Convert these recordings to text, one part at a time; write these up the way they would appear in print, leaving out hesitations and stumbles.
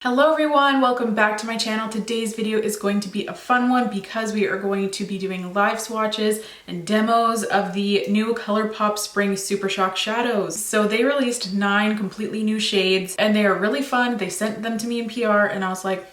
Hello everyone, welcome back to my channel. Today's video is going to be a fun one because we are going to be doing live swatches and demos of the new Colourpop Spring Supershock shadows. So they released 9 completely new shades and they are really fun. They sent them to me in PR and I was like,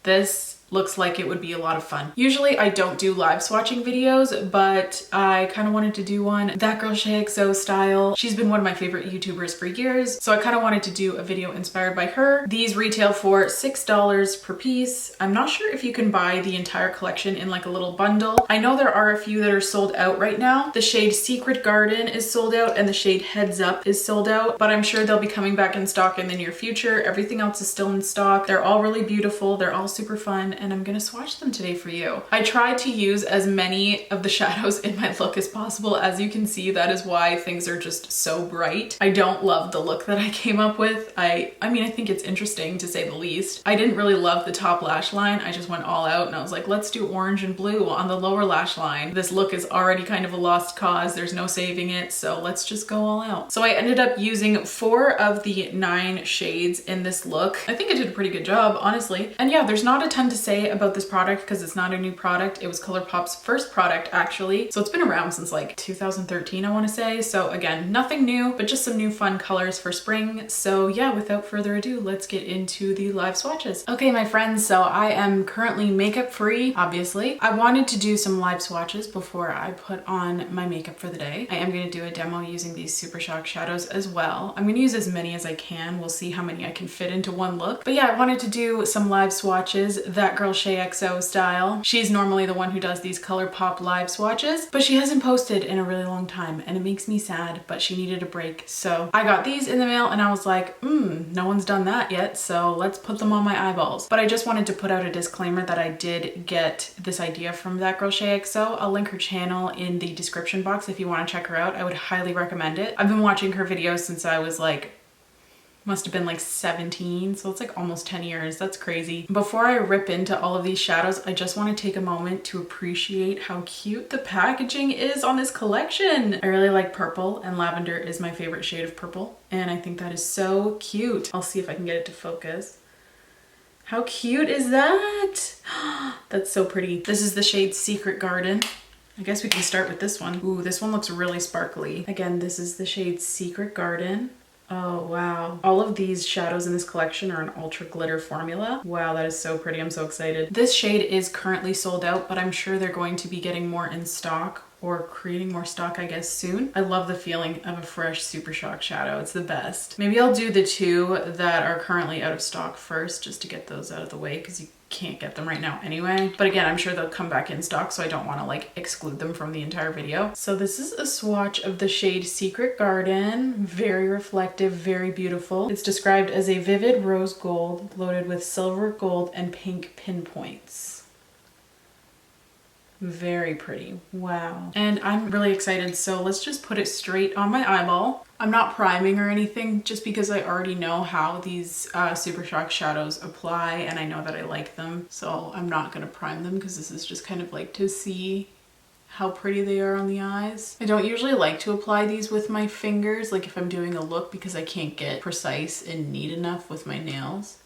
this looks like it would be a lot of fun. Usually I don't do live swatching videos, but I kind of wanted to do one that girl Shay XO style. She's been one of my favorite YouTubers for years, so I kind of wanted to do a video inspired by her. These retail for $6 per piece. I'm not sure if you can buy the entire collection in like a little bundle. I know there are a few that are sold out right now. The shade Secret Garden is sold out and the shade Heads Up is sold out, but I'm sure they'll be coming back in stock in the near future. Everything else is still in stock. They're all really beautiful. They're all super fun, and I'm gonna swatch them today for you. I tried to use as many of the shadows in my look as possible. As you can see, that is why things are just so bright. I don't love the look that I came up with. I mean, I think it's interesting to say the least. I didn't really love the top lash line. I just went all out and I was like, let's do orange and blue on the lower lash line. This look is already kind of a lost cause. There's no saving it, so let's just go all out. So I ended up using 4 of the 9 shades in this look. I think I did a pretty good job, honestly. And yeah, there's not a ton to say about this product because it's not a new product. It was Colourpop's first product actually. So it's been around since like 2013, I want to say. So again, nothing new, but just some new fun colors for spring. So yeah, without further ado, let's get into the live swatches. Okay, my friends, so I am currently makeup free, obviously. I wanted to do some live swatches before I put on my makeup for the day. I am going to do a demo using these Supershock shadows as well. I'm going to use as many as I can. We'll see how many I can fit into one look. But yeah, I wanted to do some live swatches, that girl Shay XO style. She's normally the one who does these Colourpop live swatches, but she hasn't posted in a really long time and it makes me sad, but she needed a break. So I got these in the mail and I was like, no one's done that yet, so let's put them on my eyeballs. But I just wanted to put out a disclaimer that I did get this idea from that girl Shay XO. I'll link her channel in the description box if you want to check her out. I would highly recommend it. I've been watching her videos since I was like, must have been like 17, so it's like almost 10 years. That's crazy. Before I rip into all of these shadows, I just want to take a moment to appreciate how cute the packaging is on this collection. I really like purple, and lavender is my favorite shade of purple, and I think that is so cute. I'll see if I can get it to focus. How cute is that? That's so pretty. This is the shade Secret Garden. I guess we can start with this one. Ooh, this one looks really sparkly. Again, this is the shade Secret Garden. Oh, wow. All of these shadows in this collection are an ultra glitter formula. Wow, that is so pretty. I'm so excited. This shade is currently sold out, but I'm sure they're going to be getting more in stock, or creating more stock, I guess, soon. I love the feeling of a fresh Supershock shadow. It's the best. Maybe I'll do the 2 that are currently out of stock first, just to get those out of the way, because you can't get them right now anyway. But again, I'm sure they'll come back in stock, so I don't want to like exclude them from the entire video. So this is a swatch of the shade Secret Garden. Very reflective, very beautiful. It's described as a vivid rose gold loaded with silver, gold, and pink pinpoints. Very pretty. Wow. And I'm really excited, so let's just put it straight on my eyeball. I'm not priming or anything, just because I already know how these Supershock shadows apply and I know that I like them, so I'm not gonna prime them because this is just kind of like to see how pretty they are on the eyes. I don't usually like to apply these with my fingers, like if I'm doing a look, because I can't get precise and neat enough with my nails,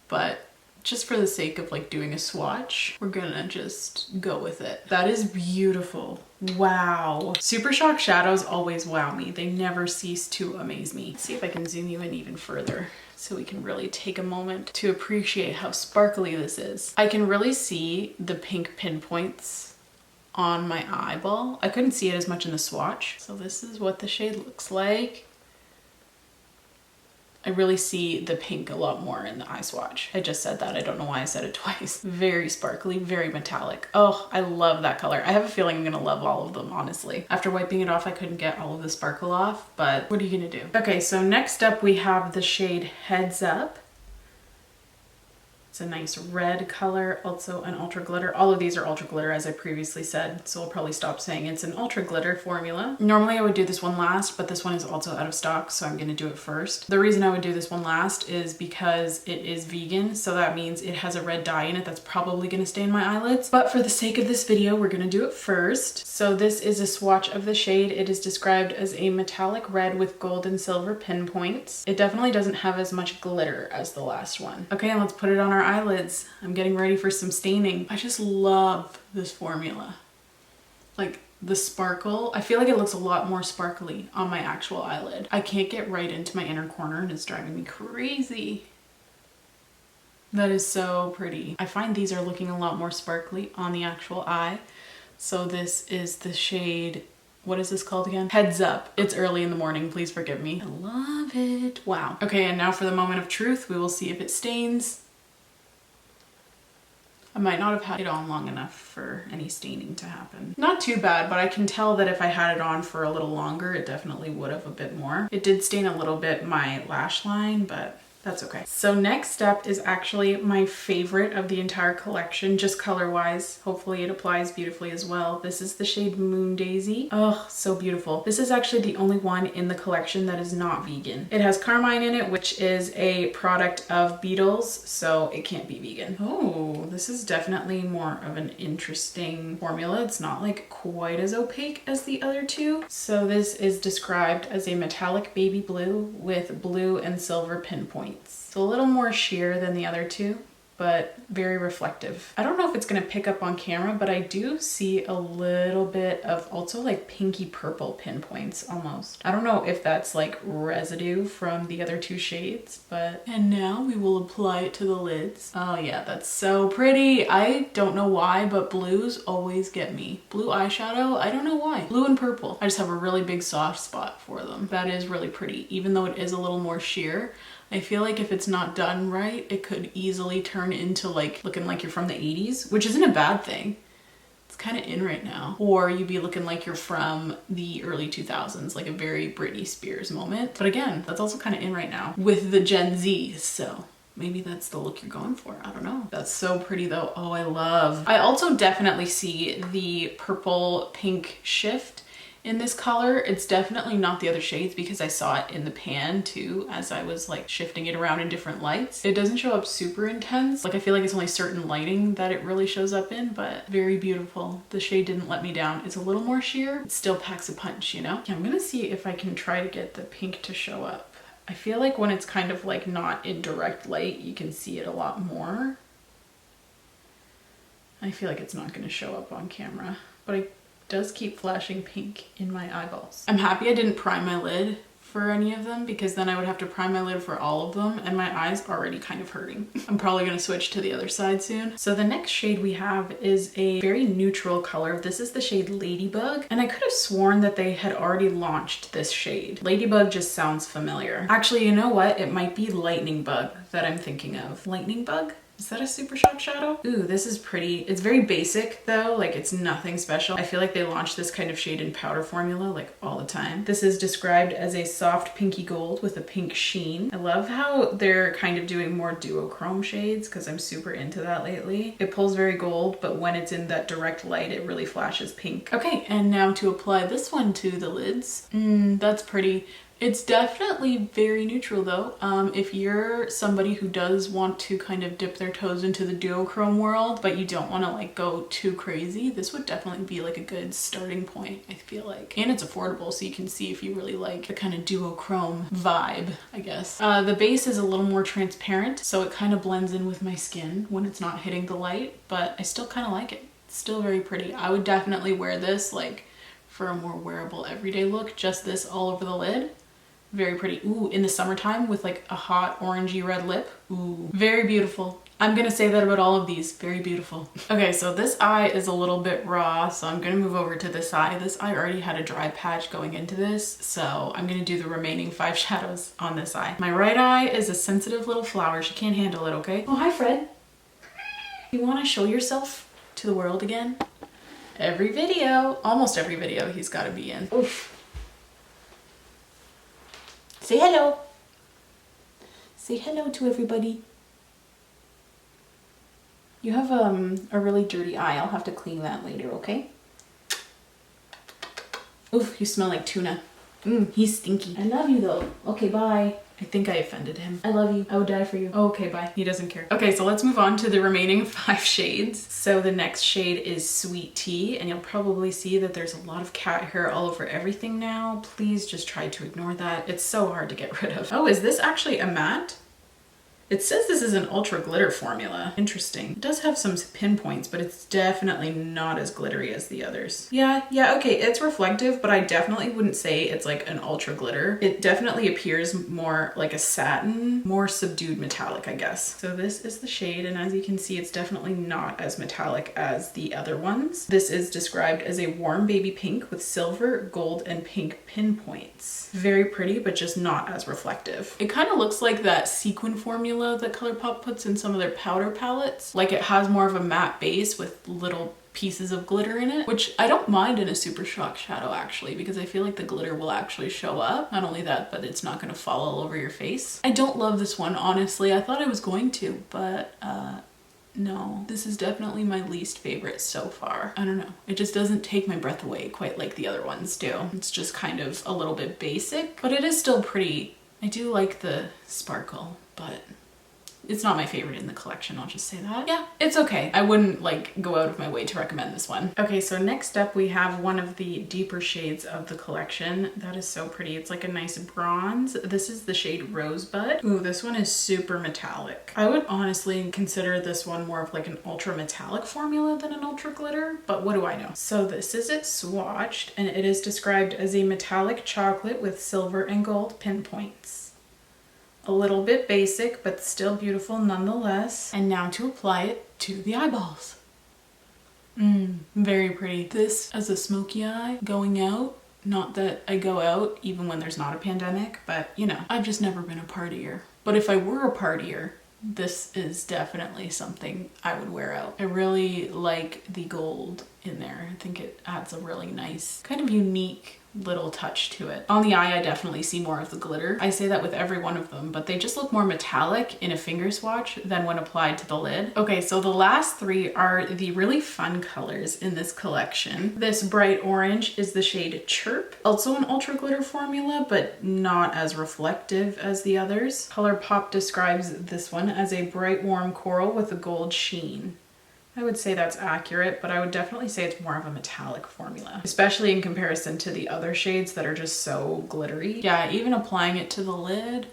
but just for the sake of like doing a swatch, we're gonna just go with it. That is beautiful. Wow. Supershock shadows always wow me. They never cease to amaze me. Let's see if I can zoom you in even further so we can really take a moment to appreciate how sparkly this is. I can really see the pink pinpoints on my eyeball. I couldn't see it as much in the swatch. So this is what the shade looks like. I really see the pink a lot more in the eye swatch. I just said that. I don't know why I said it twice. Very sparkly, very metallic. Oh, I love that color. I have a feeling I'm gonna love all of them, honestly. After wiping it off, I couldn't get all of the sparkle off, but what are you gonna do? Okay, so next up we have the shade Heads Up. It's a nice red color, also an ultra glitter. All of these are ultra glitter as I previously said, so I'll probably stop saying it's an ultra glitter formula. Normally I would do this one last, but this one is also out of stock, so I'm gonna do it first. The reason I would do this one last is because it is vegan, so that means it has a red dye in it that's probably gonna stain my eyelids. But for the sake of this video, we're gonna do it first. So this is a swatch of the shade. It is described as a metallic red with gold and silver pinpoints. It definitely doesn't have as much glitter as the last one. Okay, and let's put it on our eyelids. I'm getting ready for some staining. I just love this formula. Like the sparkle, I feel like it looks a lot more sparkly on my actual eyelid. I can't get right into my inner corner and it's driving me crazy. That is so pretty. I find these are looking a lot more sparkly on the actual eye. So this is the shade, what is this called again? Heads Up. It's early in the morning, please forgive me. I love it. Wow. Okay, and now for the moment of truth, we will see if it stains. I might not have had it on long enough for any staining to happen. Not too bad, but I can tell that if I had it on for a little longer, it definitely would have a bit more. It did stain a little bit my lash line, but that's okay. So next up is actually my favorite of the entire collection, just color-wise. Hopefully it applies beautifully as well. This is the shade Moon Daisy. Oh, so beautiful. This is actually the only one in the collection that is not vegan. It has carmine in it, which is a product of beetles, so it can't be vegan. Oh, this is definitely more of an interesting formula. It's not like quite as opaque as the other two. So this is described as a metallic baby blue with blue and silver pinpoints. It's a little more sheer than the other two, but very reflective. I don't know if it's gonna pick up on camera, but I do see a little bit of also like pinky purple pinpoints almost. I don't know if that's like residue from the other two shades, but... And now we will apply it to the lids. Oh yeah, that's so pretty. I don't know why, but blues always get me. Blue eyeshadow, I don't know why. Blue and purple. I just have a really big soft spot for them. That is really pretty, even though it is a little more sheer. I feel like if it's not done right, it could easily turn into like looking like you're from the 80s, which isn't a bad thing. It's kind of in right now. Or you'd be looking like you're from the early 2000s, like a very Britney Spears moment. But again, that's also kind of in right now with the Gen Zs, so maybe that's the look you're going for. I don't know. That's so pretty though. Oh, I love. I also definitely see the purple pink shift in this color. It's definitely not the other shades because I saw it in the pan too as I was like shifting it around in different lights. It doesn't show up super intense. Like I feel like it's only certain lighting that it really shows up in, but very beautiful. The shade didn't let me down. It's a little more sheer. It still packs a punch, you know? Yeah, I'm gonna see if I can try to get the pink to show up. I feel like when it's kind of like not in direct light, you can see it a lot more. I feel like it's not gonna show up on camera, but it does keep flashing pink in my eyeballs. I'm happy I didn't prime my lid for any of them because then I would have to prime my lid for all of them and my eyes already kind of hurting. I'm probably gonna switch to the other side soon. So the next shade we have is a very neutral color. This is the shade Ladybug, and I could have sworn that they had already launched this shade. Ladybug just sounds familiar. Actually, you know what? It might be Lightning Bug that I'm thinking of. Lightning Bug? Is that a Supershock shadow? Ooh, this is pretty. It's very basic though, like it's nothing special. I feel like they launch this kind of shade in powder formula like all the time. This is described as a soft pinky gold with a pink sheen. I love how they're kind of doing more duochrome shades because I'm super into that lately. It pulls very gold, but when it's in that direct light, it really flashes pink. Okay, and now to apply this one to the lids. That's pretty. It's definitely very neutral though. If you're somebody who does want to kind of dip their toes into the duochrome world, but you don't want to like go too crazy, this would definitely be like a good starting point, I feel like. And it's affordable, so you can see if you really like the kind of duochrome vibe, I guess. The base is a little more transparent, so it kind of blends in with my skin when it's not hitting the light, but I still kind of like it. It's still very pretty. I would definitely wear this like for a more wearable everyday look, just this all over the lid. Very pretty. Ooh, in the summertime with like a hot orangey red lip. Ooh, very beautiful. I'm gonna say that about all of these. Very beautiful. Okay, so this eye is a little bit raw, so I'm gonna move over to this eye. This eye already had a dry patch going into this, so I'm gonna do the remaining 5 shadows on this eye. My right eye is a sensitive little flower. She can't handle it, okay? Oh, hi, Fred. You wanna show yourself to the world again? Every video, almost every video he's gotta be in. Oof. Say hello. Say hello to everybody. You have a really dirty eye. I'll have to clean that later, okay? Oof, you smell like tuna. He's stinky. I love you though. Okay, bye. I think I offended him. I love you. I would die for you. Oh, okay, bye. He doesn't care. Okay, so let's move on to the remaining 5 shades. So the next shade is Sweet Tea, and you'll probably see that there's a lot of cat hair all over everything now. Please just try to ignore that. It's so hard to get rid of. Oh, is this actually a matte? It says this is an ultra glitter formula. Interesting. It does have some pinpoints, but it's definitely not as glittery as the others. Yeah, okay, it's reflective, but I definitely wouldn't say it's like an ultra glitter. It definitely appears more like a satin, more subdued metallic, I guess. So this is the shade, and as you can see, it's definitely not as metallic as the other ones. This is described as a warm baby pink with silver, gold, and pink pinpoints. Very pretty, but just not as reflective. It kind of looks like that sequin formula that Colourpop puts in some of their powder palettes. Like it has more of a matte base with little pieces of glitter in it, which I don't mind in a Supershock shadow actually, because I feel like the glitter will actually show up. Not only that, but it's not going to fall all over your face. I don't love this one, honestly. I thought I was going to, but no, this is definitely my least favorite so far. I don't know. It just doesn't take my breath away quite like the other ones do. It's just kind of a little bit basic, but it is still pretty. I do like the sparkle, but it's not my favorite in the collection, I'll just say that. Yeah, it's okay. I wouldn't like go out of my way to recommend this one. Okay, so next up we have one of the deeper shades of the collection. That is so pretty. It's like a nice bronze. This is the shade Rosebud. Ooh, this one is super metallic. I would honestly consider this one more of like an ultra metallic formula than an ultra glitter, but what do I know? So this is it swatched, and it is described as a metallic chocolate with silver and gold pinpoints. A little bit basic, but still beautiful nonetheless. And now to apply it to the eyeballs. Very pretty. This as a smoky eye going out. Not that I go out even when there's not a pandemic, but you know, I've just never been a partier. But if I were a partier, this is definitely something I would wear out. I really like the gold in there. I think it adds a really nice, kind of unique little touch to it. On the eye, I definitely see more of the glitter. I say that with every one of them, but they just look more metallic in a finger swatch than when applied to the lid. Okay, so the last 3 are the really fun colors in this collection. This bright orange is the shade Chirp, also an ultra glitter formula, but not as reflective as the others. Colourpop describes this one as a bright warm coral with a gold sheen. I would say that's accurate, but I would definitely say it's more of a metallic formula, especially in comparison to the other shades that are just so glittery. Yeah, even applying it to the lid,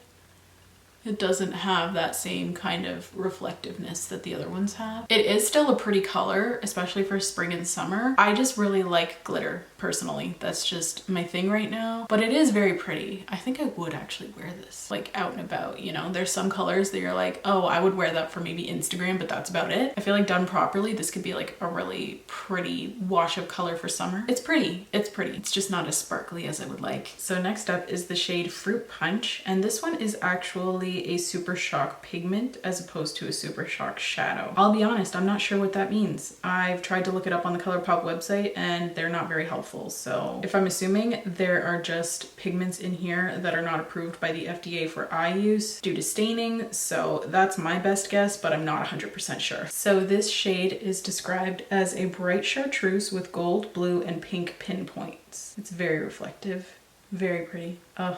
it doesn't have that same kind of reflectiveness that the other ones have. It is still a pretty color, especially for spring and summer. I just really like glitter, personally. That's just my thing right now. But it is very pretty. I think I would actually wear this, like out and about, you know? There's some colors that you're like, oh, I would wear that for maybe Instagram, but that's about it. I feel like done properly, this could be like a really pretty wash of color for summer. It's pretty, it's pretty. It's just not as sparkly as I would like. So next up is the shade Fruit Punch, and this one is actually a Supershock pigment as opposed to a Supershock shadow. I'll be honest, I'm not sure what that means. I've tried to look it up on the Colourpop website and they're not very helpful. So if I'm assuming, there are just pigments in here that are not approved by the FDA for eye use due to staining. So that's my best guess, but I'm not 100% sure. So this shade is described as a bright chartreuse with gold, blue, and pink pinpoints. It's very reflective, very pretty. Ugh.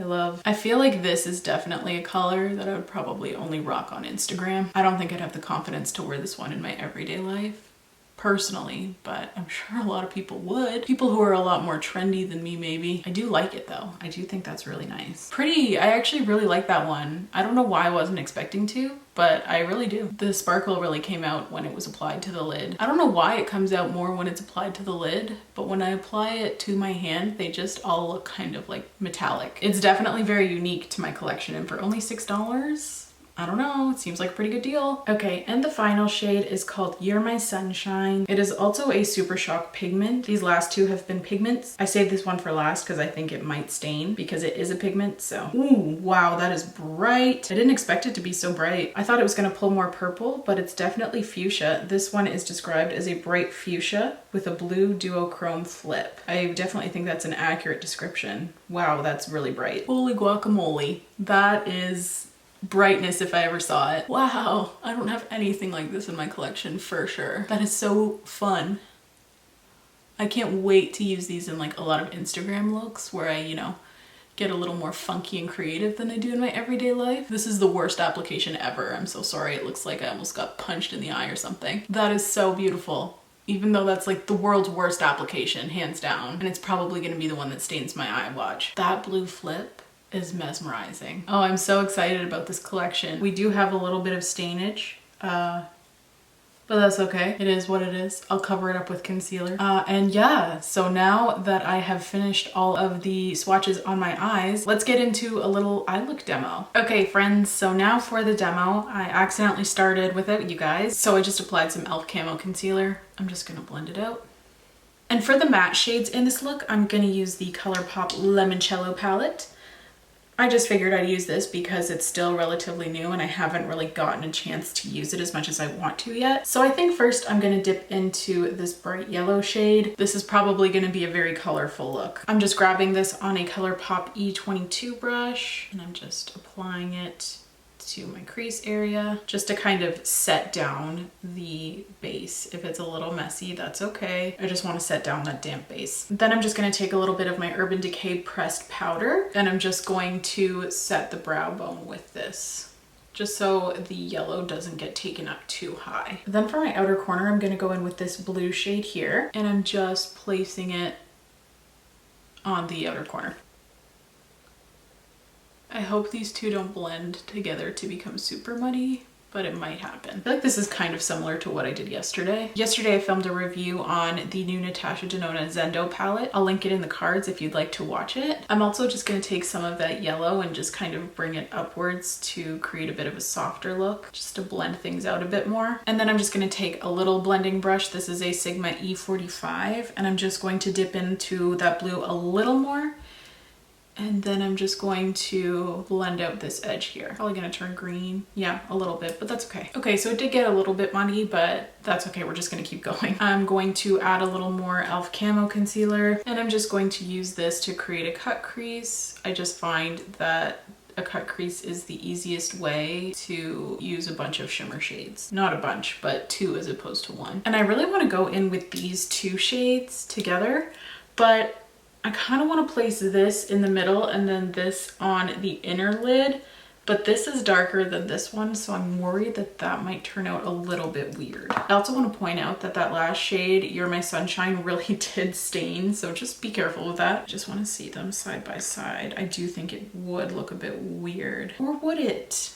I feel like this is definitely a color that I would probably only rock on Instagram. I don't think I'd have the confidence to wear this one in my everyday life, personally, but I'm sure a lot of people would. People who are a lot more trendy than me, maybe. I do like it though. I do think that's really nice. Pretty, I actually really like that one. I don't know why I wasn't expecting to, but I really do. The sparkle really came out when it was applied to the lid. I don't know why it comes out more when it's applied to the lid, but when I apply it to my hand, they just all look kind of like metallic. It's definitely very unique to my collection, and for only $6, I don't know, it seems like a pretty good deal. Okay, and the final shade is called You're My Sunshine. It is also a Supershock pigment. These last 2 have been pigments. I saved this one for last because I think it might stain because it is a pigment, so. Ooh, wow, that is bright. I didn't expect it to be so bright. I thought it was gonna pull more purple, but it's definitely fuchsia. This one is described as a bright fuchsia with a blue duochrome flip. I definitely think that's an accurate description. Wow, that's really bright. Holy guacamole. That is brightness if I ever saw it. Wow, I don't have anything like this in my collection for sure. That is so fun. I can't wait to use these in like a lot of Instagram looks where I, you know, get a little more funky and creative than I do in my everyday life. This is the worst application ever. I'm so sorry. It looks like I almost got punched in the eye or something. That is so beautiful. Even though that's like the world's worst application, hands down. And it's probably gonna be the one that stains my eye, watch. That blue flip is mesmerizing. Oh, I'm so excited about this collection. We do have a little bit of stainage, but that's okay. It is what it is. I'll cover it up with concealer. And yeah, so now that I have finished all of the swatches on my eyes, let's get into a little eye look demo. Okay, friends, so now for the demo. I accidentally started without you guys, so I just applied some e.l.f. Camo Concealer. I'm just gonna blend it out. And for the matte shades in this look, I'm gonna use the Colourpop Limoncello palette. I just figured I'd use this because it's still relatively new and I haven't really gotten a chance to use it as much as I want to yet. So I think first I'm gonna dip into this bright yellow shade. This is probably gonna be a very colorful look. I'm just grabbing this on a Colourpop E22 brush and I'm just applying it to my crease area just to kind of set down the base. If it's a little messy, that's okay. I just want to set down that damp base. Then I'm just going to take a little bit of my Urban Decay pressed powder and I'm just going to set the brow bone with this, just so the yellow doesn't get taken up too high. Then for my outer corner, I'm going to go in with this blue shade here and I'm just placing it on the outer corner. I hope these two don't blend together to become super muddy, but it might happen. I feel like this is kind of similar to what I did yesterday. Yesterday I filmed a review on the new Natasha Denona Zendo palette. I'll link it in the cards if you'd like to watch it. I'm also just going to take some of that yellow and just kind of bring it upwards to create a bit of a softer look, just to blend things out a bit more. And then I'm just going to take a little blending brush. This is a Sigma E45 and I'm just going to dip into that blue a little more. And then I'm just going to blend out this edge here. Probably gonna turn green. Yeah, a little bit, but that's okay. Okay, so it did get a little bit muddy, but that's okay. We're just gonna keep going. I'm going to add a little more e.l.f. Camo Concealer, and I'm just going to use this to create a cut crease. I just find that a cut crease is the easiest way to use a bunch of shimmer shades. Not a bunch, but two as opposed to one. And I really wanna go in with these two shades together, but I kind of want to place this in the middle and then this on the inner lid, but this is darker than this one, so I'm worried that that might turn out a little bit weird. I also want to point out that that last shade, You're My Sunshine, really did stain, so just be careful with that. I just want to see them side by side. I do think it would look a bit weird. Or would it?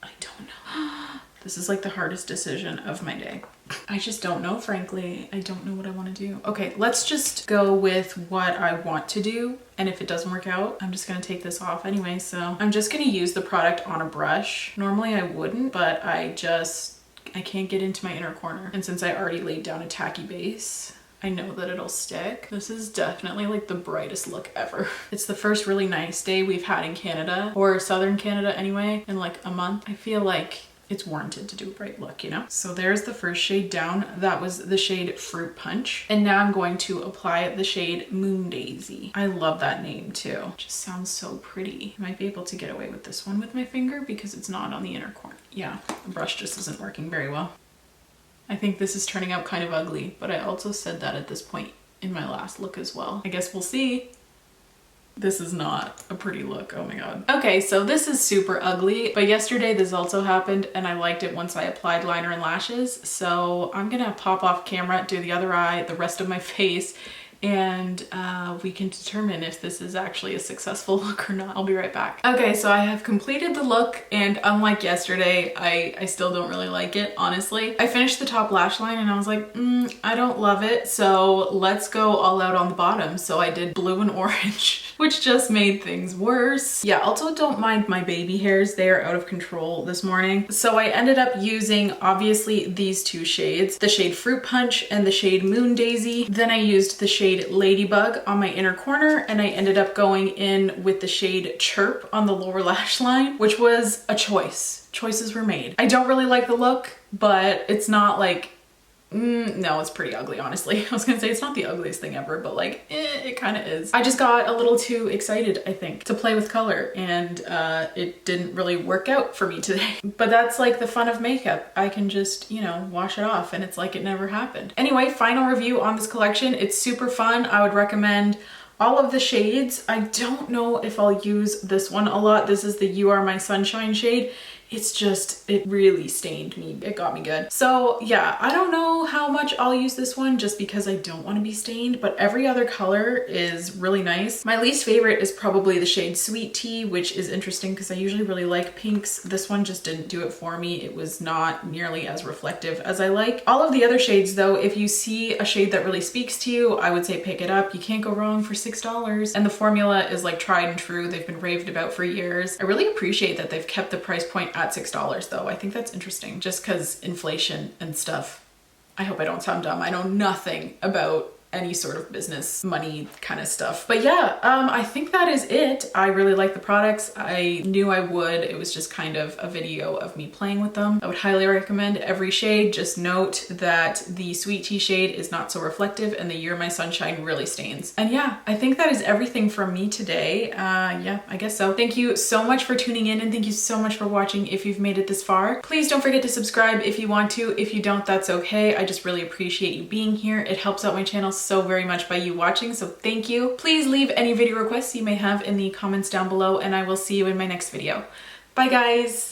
I don't know. This is like the hardest decision of my day. I just don't know, frankly. I don't know what I want to do. Okay, let's just go with what I want to do. And if it doesn't work out, I'm just gonna take this off anyway. So I'm just gonna use the product on a brush. Normally I wouldn't, but I can't get into my inner corner. And since I already laid down a tacky base, I know that it'll stick. This is definitely like the brightest look ever. It's the first really nice day we've had in Canada, or Southern Canada anyway, in like a month. I feel like it's warranted to do a bright look, you know? So there's the first shade down. That was the shade Fruit Punch. And now I'm going to apply the shade Moon Daisy. I love that name too. It just sounds so pretty. I might be able to get away with this one with my finger because it's not on the inner corner. Yeah, the brush just isn't working very well. I think this is turning out kind of ugly, but I also said that at this point in my last look as well. I guess we'll see. This is not a pretty look, oh my god. Okay, so this is super ugly, but yesterday this also happened and I liked it once I applied liner and lashes. So I'm gonna pop off camera, do the other eye, the rest of my face, and we can determine if this is actually a successful look or not. I'll be right back. Okay, so I have completed the look and unlike yesterday, I still don't really like it, honestly. I finished the top lash line and I was like, I don't love it, so let's go all out on the bottom. So I did blue and orange, which just made things worse. Yeah, also don't mind my baby hairs. They are out of control this morning. So I ended up using, obviously, these two shades, the shade Fruit Punch and the shade Moon Daisy. Then I used the shade Ladybug on my inner corner, and I ended up going in with the shade Chirp on the lower lash line, which was a choice. Choices were made. I don't really like the look, but it's not like No, it's pretty ugly, honestly. I was gonna say it's not the ugliest thing ever, but like, it kind of is. I just got a little too excited, I think, to play with color, and it didn't really work out for me today. But that's like the fun of makeup. I can just, you know, wash it off and it's like it never happened. Anyway, final review on this collection. It's super fun. I would recommend all of the shades. I don't know if I'll use this one a lot. This is the You Are My Sunshine shade. It's just, it really stained me. It got me good. So yeah, I don't know how much I'll use this one just because I don't want to be stained, but every other color is really nice. My least favorite is probably the shade Sweet Tea, which is interesting because I usually really like pinks. This one just didn't do it for me. It was not nearly as reflective as I like. All of the other shades though, if you see a shade that really speaks to you, I would say pick it up. You can't go wrong for $6. And the formula is like tried and true. They've been raved about for years. I really appreciate that they've kept the price point at $6 though. I think that's interesting just because inflation and stuff. I hope I don't sound dumb. I know nothing about any sort of business, money kind of stuff. But yeah, I think that is it. I really like the products. I knew I would. It was just kind of a video of me playing with them. I would highly recommend every shade. Just note that the Sweet Tea shade is not so reflective and the You're My Sunshine really stains. And yeah, I think that is everything from me today. Yeah, I guess so. Thank you so much for tuning in and thank you so much for watching if you've made it this far. Please don't forget to subscribe if you want to. If you don't, that's okay. I just really appreciate you being here. It helps out my channel so very much by you watching, so thank you. Please leave any video requests you may have in the comments down below and I will see you in my next video. Bye guys!